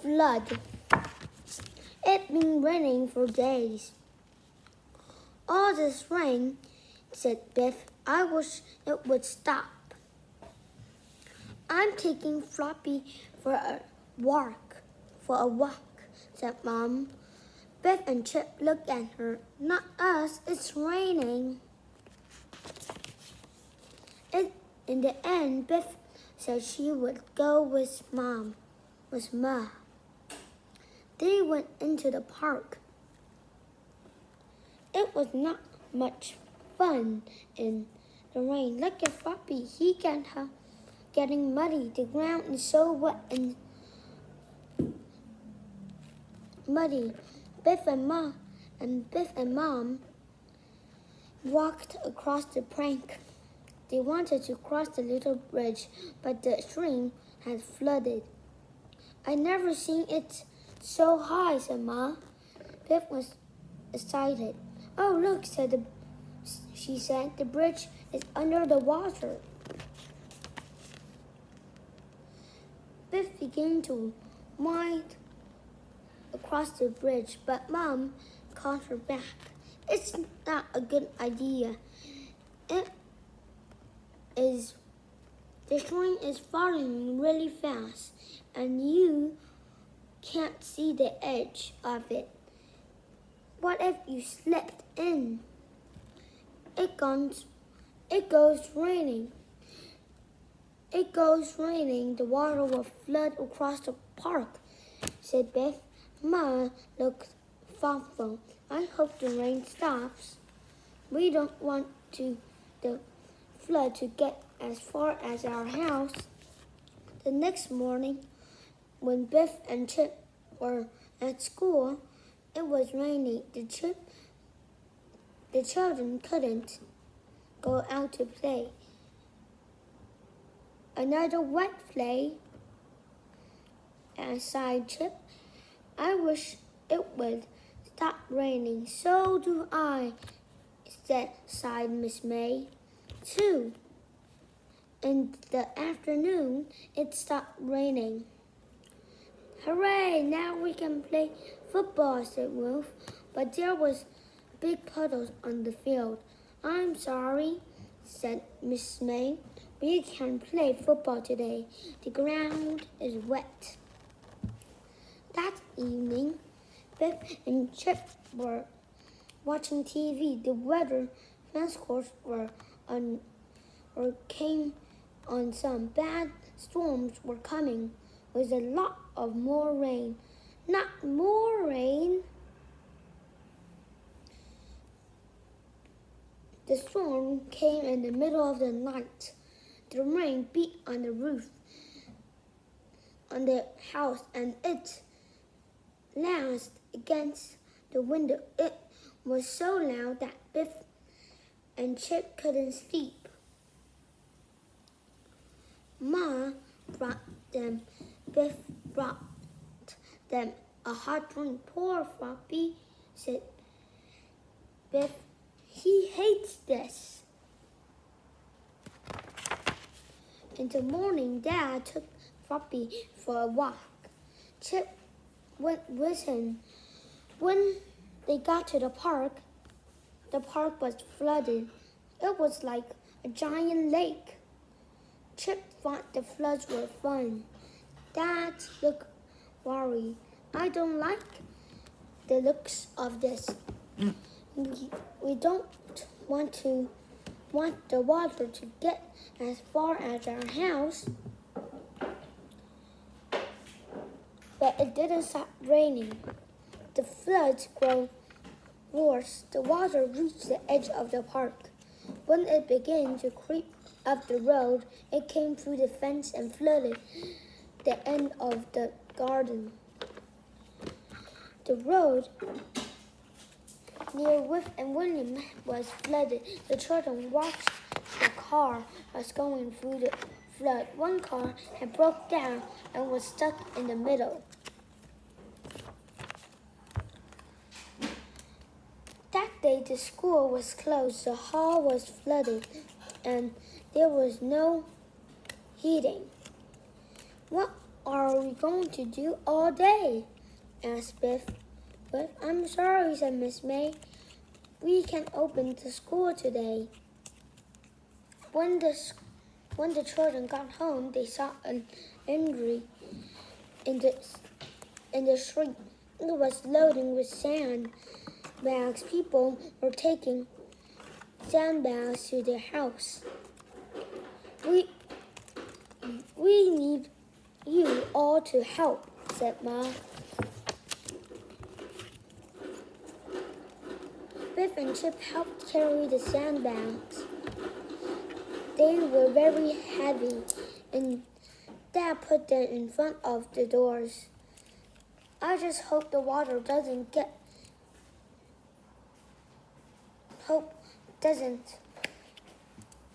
flood. It'd been raining for days. All this rain, said Biff. I wish it would stop. I'm taking Floppy for a walk, said Mom. Biff and Chip looked at her. Not us, it's raining. In the end, Biff said she would go with Ma. They went into the park. It was not much fun in the rain. Look at Floppy. He can't help getting muddy. The ground is so wet and muddy. Biff and Mom walked across the plank. They wanted to cross the little bridge, but the stream had flooded. I never seen it so high, said Ma. Biff was excited. Oh, look, she said, the bridge is under the water. Biff began to wind across the bridge, but Mom called her back. It's not a good idea. The stream is falling really fast, and you can't see the edge of it. What if you slipped in? It goes raining. It goes raining. The water will flood across the park, said Biff. Ma looked thoughtful. I hope the rain stops. We don't want the flood to get as far as our house. The next morning, when Biff and Chip were at school, it was raining. The children couldn't go out to play. Another wet play, sighed Chip. I wish it would stop raining. So do I, sighed Miss May. Too. In the afternoon, it stopped raining. Hooray! Now we can play football, said Wolf. But there was big puddles on the field. I'm sorry, said Miss May. We can't play football today. The ground is wet. That evening, Biff and Chip were watching TV. The weather forecasters came on. Some bad storms were coming with a lot of more rain. Not more rain. The storm came in the middle of the night. The rain beat on the roof on the house, and it lashed against the window. It was so loud that Biff and Chip couldn't sleep. Ma brought them. Biff brought them a hot drink. Poor Floppy, said Biff. He hates this. In the morning, Dad took Floppy for a walk. Chip went with him. When they got to the park was flooded. It was like a giant lake. Chip thought the floods were fun. Dad looked worried. I don't like the looks of this. We don't want the water to get as far as our house. But it didn't stop raining. The floods grew worse. The water reached the edge of the park. When it began to creep up the road, it came through the fence and flooded the end of the garden. The road near Wolf and William was flooded. The children watched the car was going through the flood. One car had broke down and was stuck in the middle. That day the school was closed. The hall was flooded and there was no heating. What are we going to do all day? Asked Biff. But I'm sorry, said Miss May. We can't open the school today. When the children got home, they saw an injury in the street. It was loading with sand bags. People were taking sandbags to their house. We need you all to help, said Ma. Biff and Chip helped carry the sandbags. They were very heavy, and Dad put them in front of the doors. I just hope the water doesn't get...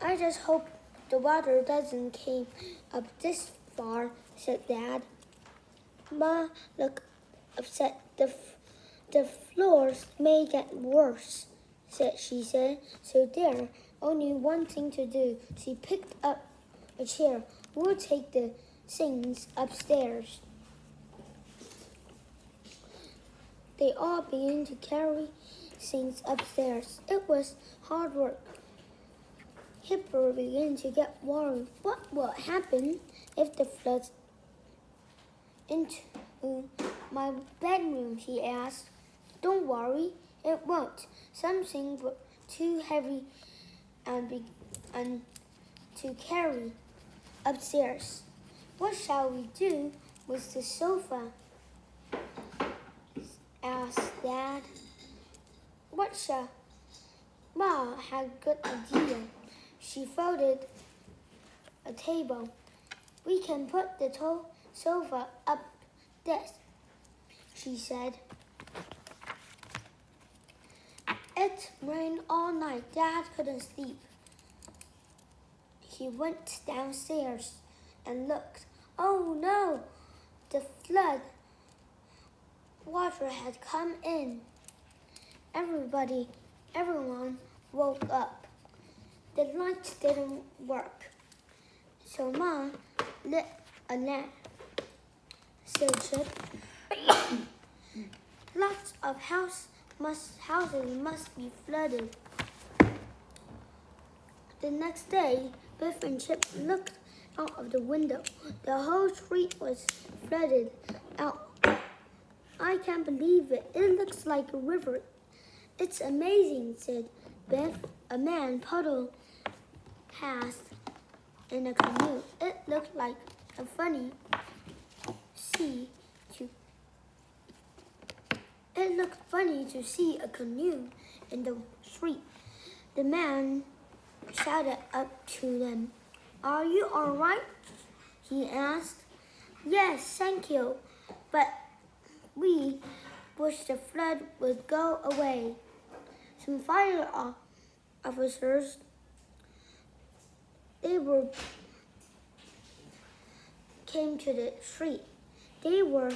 I just hope the water doesn't came up this far, said Dad. Ma looked upset. The floors may get worse, she said. So there, only one thing to do. She picked up a chair. We'll take the things upstairs. They all began to carry things upstairs. It was hard work. Kipper began to get worried. What will happen if the floods into my bedroom? He asked. Don't worry, it won't. Something too heavy and to carry upstairs. What shall we do with the sofa? Asked Dad. What shall? Ma had a good idea. She folded a table. We can put the sofa up this, she said. It rained all night. Dad couldn't sleep. He went downstairs and looked. Oh no! The flood water had come in. Everyone woke up. The lights didn't work. So Ma lit a lamp. Said Chip. Lots of houses must be flooded. The next day, Biff and Chip looked out of the window. The whole street was flooded out. I can't believe it. It looks like a river. It's amazing, said Biff. A man paddled past in a canoe. It looked like a funny sea to... It looked funny to see a canoe in the street. The man shouted up to them. Are you all right? He asked. Yes, thank you. But we wish the flood would go away. Some fire officers, came to the street. They were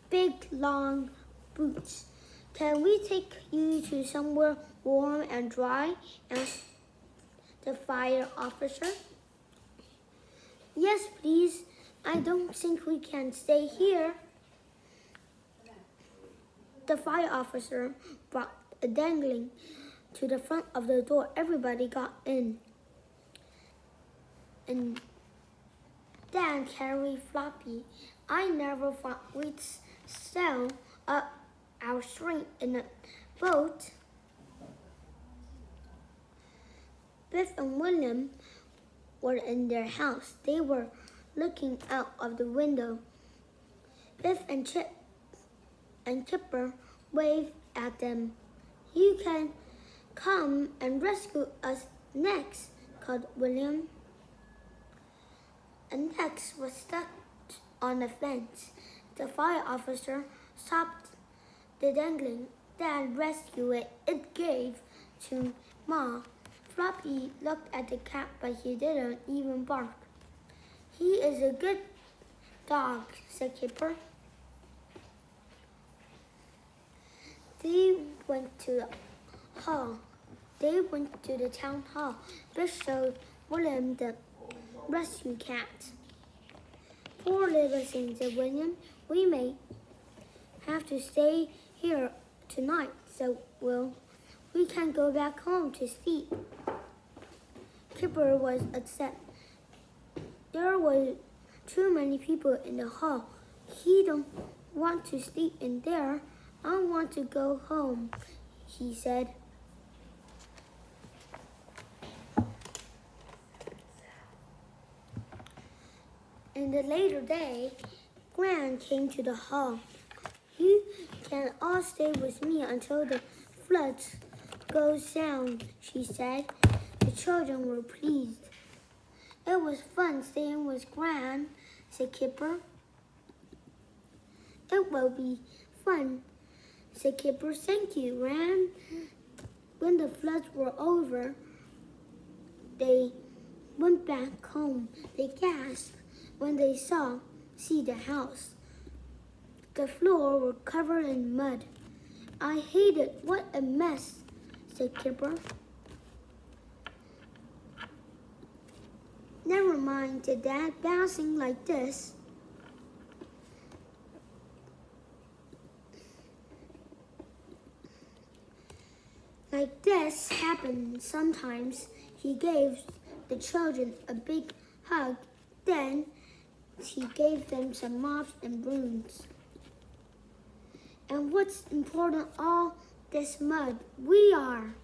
big, long boots. Can we take you to somewhere warm and dry? Asked the fire officer. Yes, please. I don't think we can stay here. The fire officer brought a dangling to the front of the door. Everybody got in. And Dad carried Floppy. I never thought we'd sail up our street in a boat. Biff and William were in their house. They were looking out of the window. Biff and Chip and Kipper waved at them. You can come and rescue us next, called William. And Nex was stuck on a fence. The fire officer stopped the dangling. Dad rescued it. It gave to Ma. Floppy looked at the cat, but he didn't even bark. He is a good dog, said Kipper. They went to the hall. They went to the town hall. Biff showed William the rescue cat. Poor little thing, said William. We may have to stay here tonight, said Will. We can't go back home to sleep. Kipper was upset. There were too many people in the hall. He don't want to sleep in there. I want to go home, he said. In the later day, Gran came to the hall. You can all stay with me until the flood goes down, she said. The children were pleased. It was fun staying with Gran, said Kipper. It will be fun, said Kipper. Thank you, Gran. When the floods were over, they went back home. They gasped when they see the house. The floor was covered in mud. I hate it. What a mess, said Kipper. Never mind, said Dad, bouncing like this. Like this happens sometimes. He gave the children a big hug. Then he gave them some mops and brooms. And what's important, all this mud, we are.